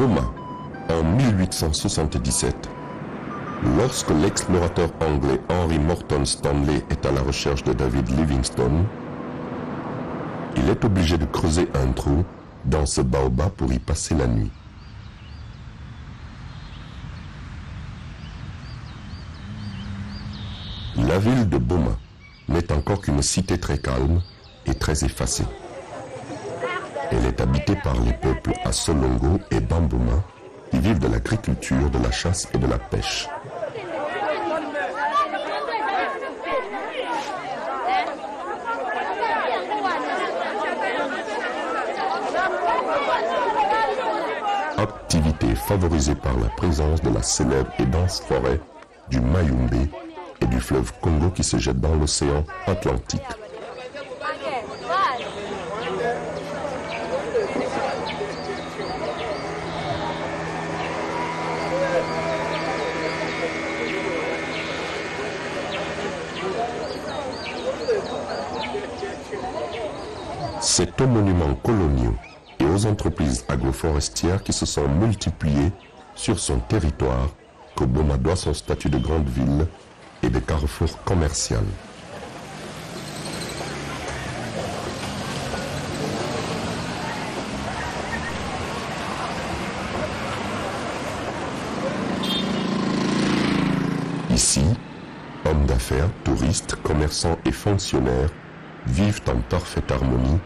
Boma, en 1877, lorsque l'explorateur anglais Henry Morton Stanley est à la recherche de David Livingstone, il est obligé de creuser un trou dans ce baobab pour y passer la nuit. La ville de Boma n'est encore qu'une cité très calme et très effacée. Elle est habitée par les peuples Assolongo et Bamboma qui vivent de l'agriculture, de la chasse et de la pêche. Activité favorisée par la présence de la célèbre et dense forêt du Mayumbe et du fleuve Congo qui se jette dans l'océan Atlantique. C'est aux monuments coloniaux et aux entreprises agroforestières qui se sont multipliées sur son territoire que Boma doit son statut de grande ville et de carrefour commercial. Ici, hommes d'affaires, touristes, commerçants et fonctionnaires vivent en parfaite harmonie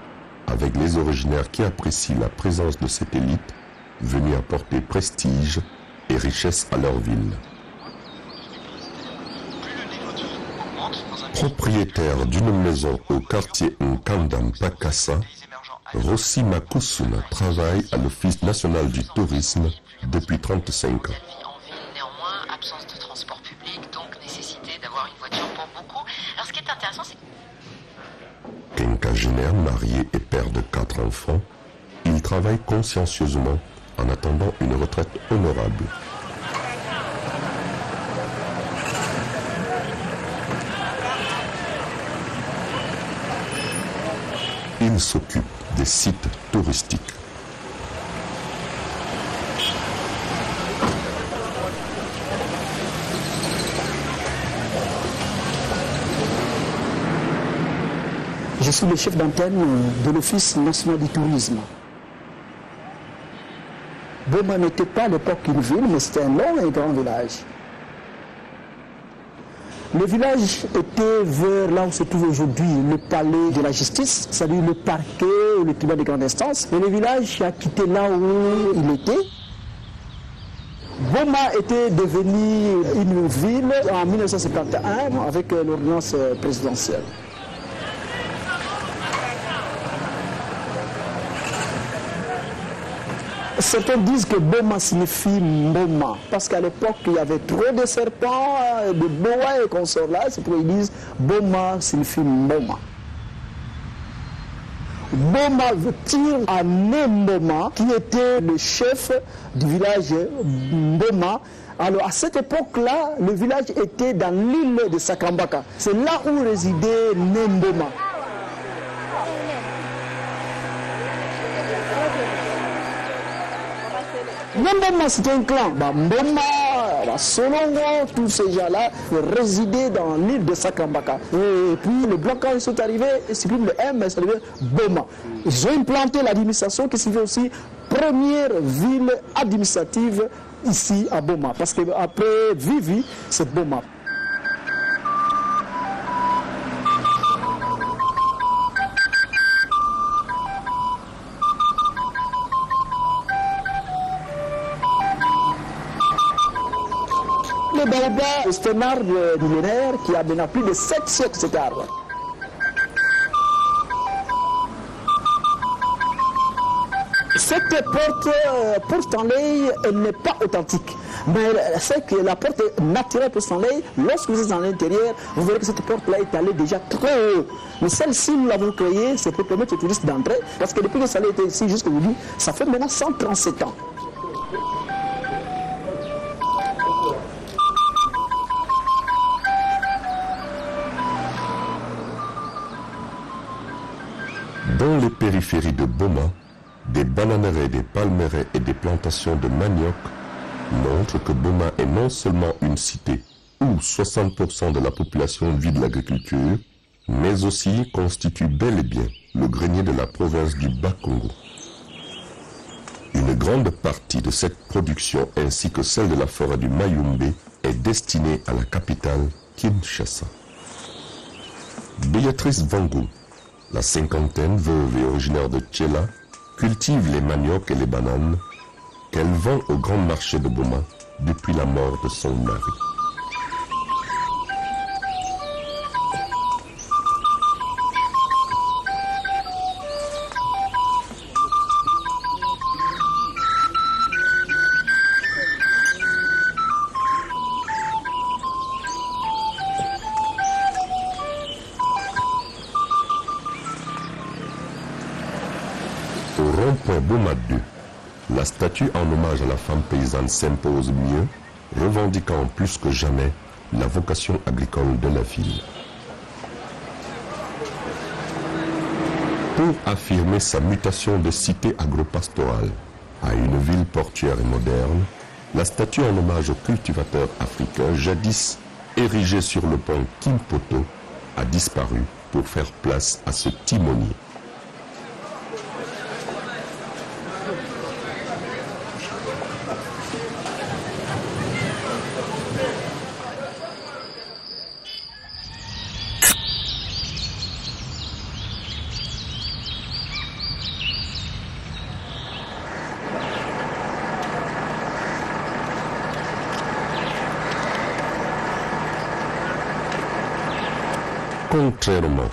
avec les originaires qui apprécient la présence de cette élite venue apporter prestige et richesse à leur ville. Propriétaire d'une maison au quartier Nkandam Pakassa, Rossi Makusuna travaille à l'Office national du tourisme depuis 35 ans. Néanmoins, absence de transport public, donc nécessité d'avoir une voiture pour beaucoup. Alors ce qui est intéressant, c'est quinquagénaire, marié et père de 4 enfants, il travaille consciencieusement en attendant une retraite honorable. Il s'occupe des sites touristiques. Je suis le chef d'antenne de l'Office national du tourisme. Boma n'était pas à l'époque une ville, mais c'était un long et grand village. Le village était vers là où se trouve aujourd'hui le palais de la justice, c'est-à-dire le parquet ou le tribunal de grande instance. Et le village a quitté là où il était. Boma était devenu une ville en 1951 avec l'ordonnance présidentielle. Certains disent que Boma signifie Mboma, parce qu'à l'époque, il y avait trop de serpents, de boas et consorts là, c'est pourquoi ils disent Boma signifie Mboma. Boma tire à Mboma, qui était le chef du village Mboma. Alors à cette époque-là, le village était dans l'île de Sakambaka. C'est là où résidait Mboma. Mboma, c'était un clan. Mboma, Solongo, tous ces gens-là résidaient dans l'île de Sakambaka. Et puis les Blancs, quand ils sont arrivés, ils suppriment le M, c'est arrivé Boma. Ils ont implanté l'administration qui signifie aussi première ville administrative ici à Boma. Parce qu'après Vivi, c'est Boma. Le baobab, c'est un arbre millénaire qui a maintenant plus de 7 siècles, cet arbre. Cette porte Stanley, elle n'est pas authentique. Mais c'est que la porte naturelle pour Stanley, lorsque vous êtes dans l'intérieur, vous verrez que cette porte-là est allée déjà très haut. Mais celle-ci, nous l'avons créée, c'est pour permettre aux touristes d'entrer, parce que depuis que Stanley était ici jusqu'aujourd'hui, ça fait maintenant 137 ans. Dans les périphéries de Boma, des bananeraies, des palmeraies et des plantations de manioc montrent que Boma est non seulement une cité où 60% de la population vit de l'agriculture, mais aussi constitue bel et bien le grenier de la province du Bas-Congo. Une grande partie de cette production ainsi que celle de la forêt du Mayumbe est destinée à la capitale Kinshasa. Béatrice Vangu, la cinquantaine, veuve et originaire de Tchela, cultive les maniocs et les bananes qu'elle vend au grand marché de Boma depuis la mort de son mari. Au rond-point Boma 2, la statue en hommage à la femme paysanne s'impose mieux, revendiquant plus que jamais la vocation agricole de la ville. Pour affirmer sa mutation de cité agropastorale à une ville portuaire et moderne, la statue en hommage aux cultivateurs africains, jadis érigée sur le pont Kimpoto, a disparu pour faire place à ce timonier. Contrairement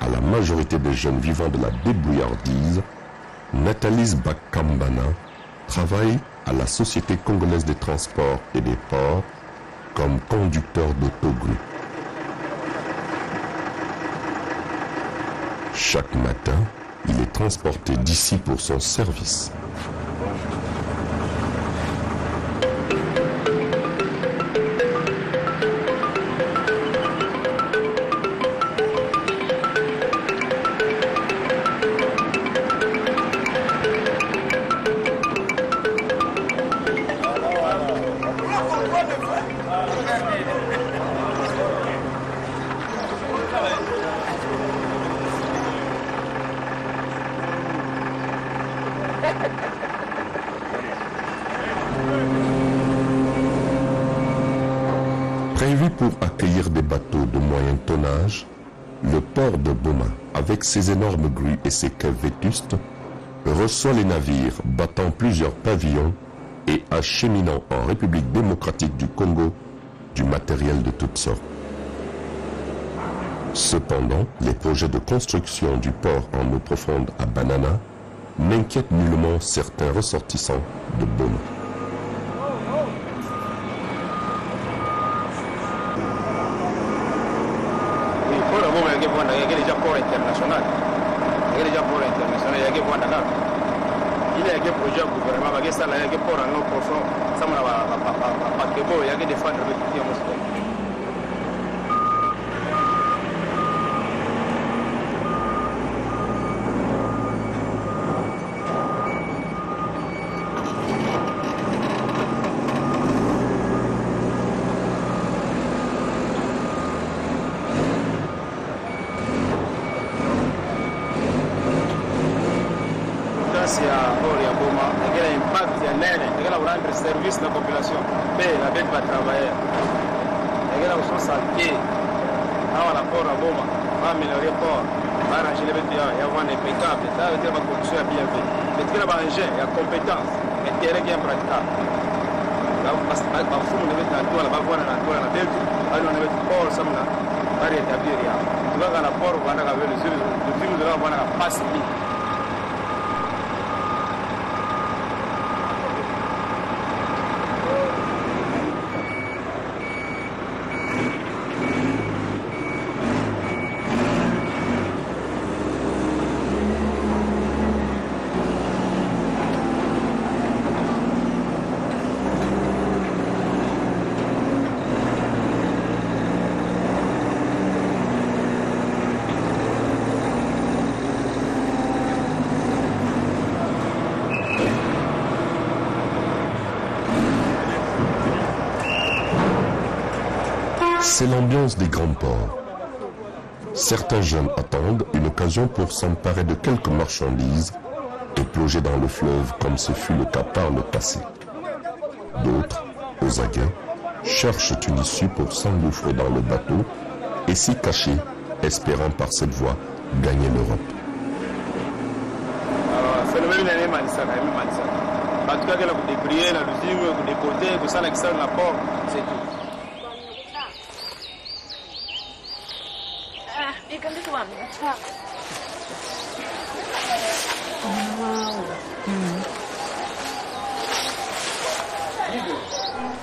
à la majorité des jeunes vivant de la débrouillardise, Nathalie Bakambana travaille à la Société congolaise des transports et des ports comme conducteur d'autogrue. Chaque matin, il est transporté d'ici pour son service. Prévu pour accueillir des bateaux de moyen tonnage, le port de Boma, avec ses énormes grues et ses quais vétustes, reçoit les navires battant plusieurs pavillons et acheminant en République démocratique du Congo du matériel de toutes sortes. Cependant, les projets de construction du port en eau profonde à Banana n'inquiètent nullement certains ressortissants de Boma. Il y a déjà port international. Il y a déjà port international. Il y a des projets gouvernement. Il y a des ports en eau profonde. Ça m'a pas de beau. Il y a des femmes qui ont service de la population, mais la bête va travailler. Les gars sont santé. Alors la port à Boma, va améliorer le port, va arranger les bêtes, il y a un impeccable, ça veut dire que la production est bien faite. Mais il y a un engin, il y a compétence, et terrain qui est praticable. Parce que la foule de bêtes, la bavoine, la bête, on a bête port, ça va rétablir. Tu vois, dans la port, on va avoir les yeux, de là, on va avoir passe. C'est l'ambiance des grands ports. Certains jeunes attendent une occasion pour s'emparer de quelques marchandises et plonger dans le fleuve comme ce fut le cas par le passé. D'autres, aux aguets, cherchent une issue pour s'engouffrer dans le bateau et s'y cacher, espérant par cette voie gagner l'Europe.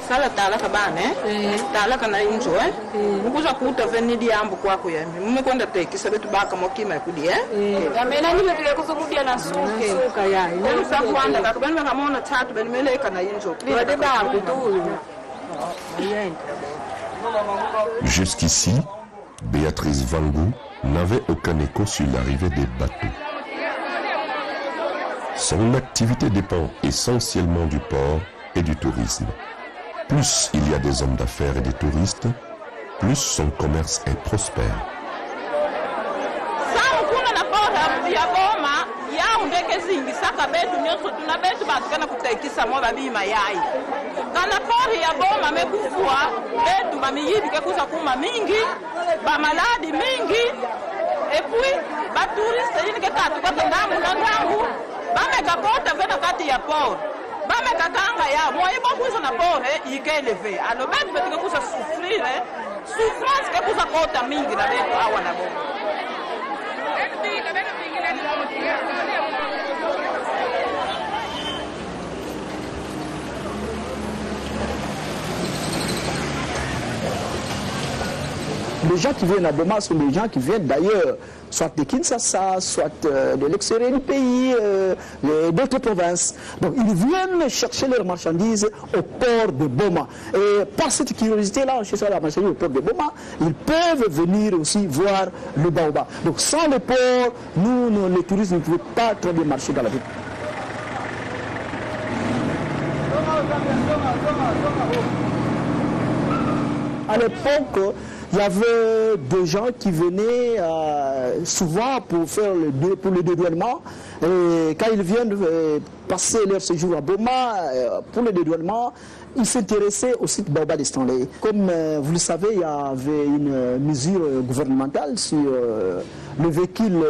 Sala tala kabane, tala kana injo Mukuza kuta veni di ambu kwako yami. Mumekwenda teki sabetu baka mokima kudi Gamena ni betu yako mudia na suka ya. Ndio sakwanda kakubani bakamona tatu beni meleka na injo. Bade ba kutu. Jusqu'ici, Béatrice Vangou n'avait aucun écho sur l'arrivée des bateaux. Son activité dépend essentiellement du port et du tourisme. Plus il y a des hommes d'affaires et des touristes, plus son commerce est prospère. Bame kakanga ya moi bokuza na pore ikeleve alo betu betike kusa souffrir souffrance ke kusa kota mingi na betu awa na bo. Les gens qui viennent à Boma sont des gens qui viennent d'ailleurs, soit de Kinshasa, soit de l'extérieur du pays, d'autres provinces. Donc ils viennent chercher leurs marchandises au port de Boma. Et par cette curiosité-là, en cherchant la marchandise au port de Boma, ils peuvent venir aussi voir le baobab. Donc sans le port, nous, les touristes, ne pouvaient pas très bien marcher dans la ville. À l'époque, il y avait des gens qui venaient souvent pour faire le dédouanement. Et quand ils viennent passer leur séjour à Boma, pour le dédouanement, ils s'intéressaient au site Baobab de Stanley. Comme vous le savez, il y avait une mesure gouvernementale sur le véhicule,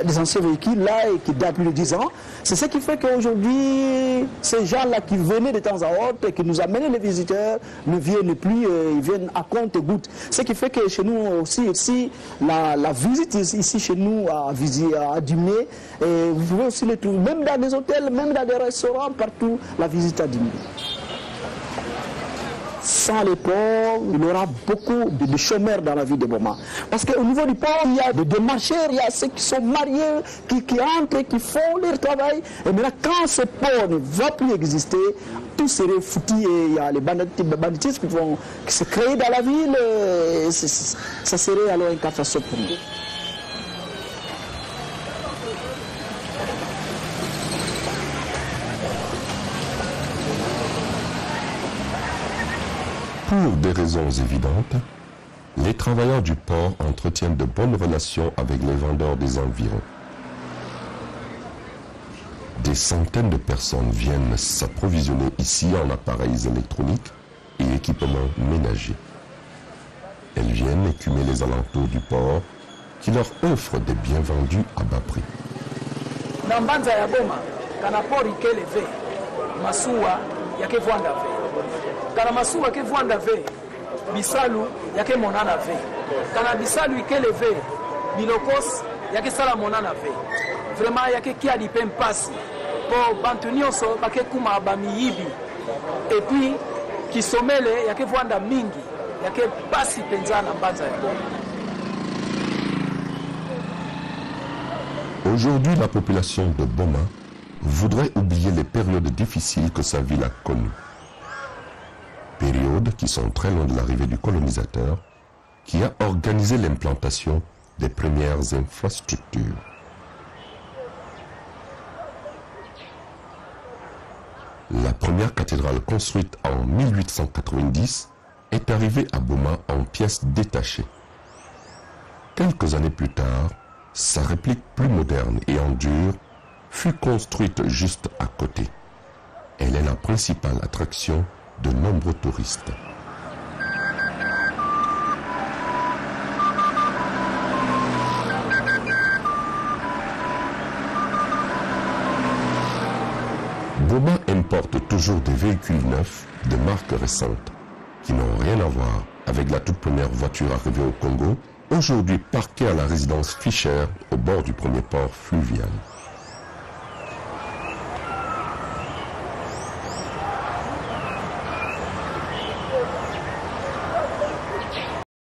des anciens véhicules là, et qui datent plus de 10 ans. C'est ce qui fait qu'aujourd'hui, ces gens-là qui venaient de temps à autre et qui nous amenaient les visiteurs ne viennent plus, ils viennent à compte-gouttes. Ce qui fait que chez nous aussi, ici, la visite ici chez nous à dîner, et vous pouvez aussi les trouver, même dans des hôtels, même dans des restaurants, partout, la visite à dîner. Sans les ports, il y aura beaucoup de chômeurs dans la ville de Boma. Parce qu'au niveau du port, il y a des démarcheurs, il y a ceux qui sont mariés, qui entrent, qui font leur travail. Et maintenant, quand ce port ne va plus exister, tout serait foutu et il y a les banditismes qui se créent dans la ville. Ça serait alors une catastrophe pour nous. Pour des raisons évidentes, les travailleurs du port entretiennent de bonnes relations avec les vendeurs des environs. Des centaines de personnes viennent s'approvisionner ici en appareils électroniques et équipements ménagers. Elles viennent écumer les alentours du port qui leur offrent des biens vendus à bas prix. Dans Banza ya Boma, kana port ikeleve, masuwa yake vwanda ve. Kana masuwa ke vwanda ve, bisalu yake monana ve. Kana bisalu ikeleve, bilokos yake sala monana ve. Vraiment yake kia di pempasi. Po bantu nyonso bake kuma bamiyibi. Et puis kisomele yake vwanda mingi, yake basi penzana Banza ya Boma. Aujourd'hui, la population de Boma voudrait oublier les périodes difficiles que sa ville a connues. Périodes qui sont très loin de l'arrivée du colonisateur qui a organisé l'implantation des premières infrastructures. La première cathédrale construite en 1890 est arrivée à Boma en pièces détachées. Quelques années plus tard, sa réplique plus moderne et en dur fut construite juste à côté. Elle est la principale attraction de nombreux touristes. Boma importe toujours des véhicules neufs de marques récentes qui n'ont rien à voir avec la toute première voiture arrivée au Congo, aujourd'hui parquée à la résidence Fischer au bord du premier port fluvial.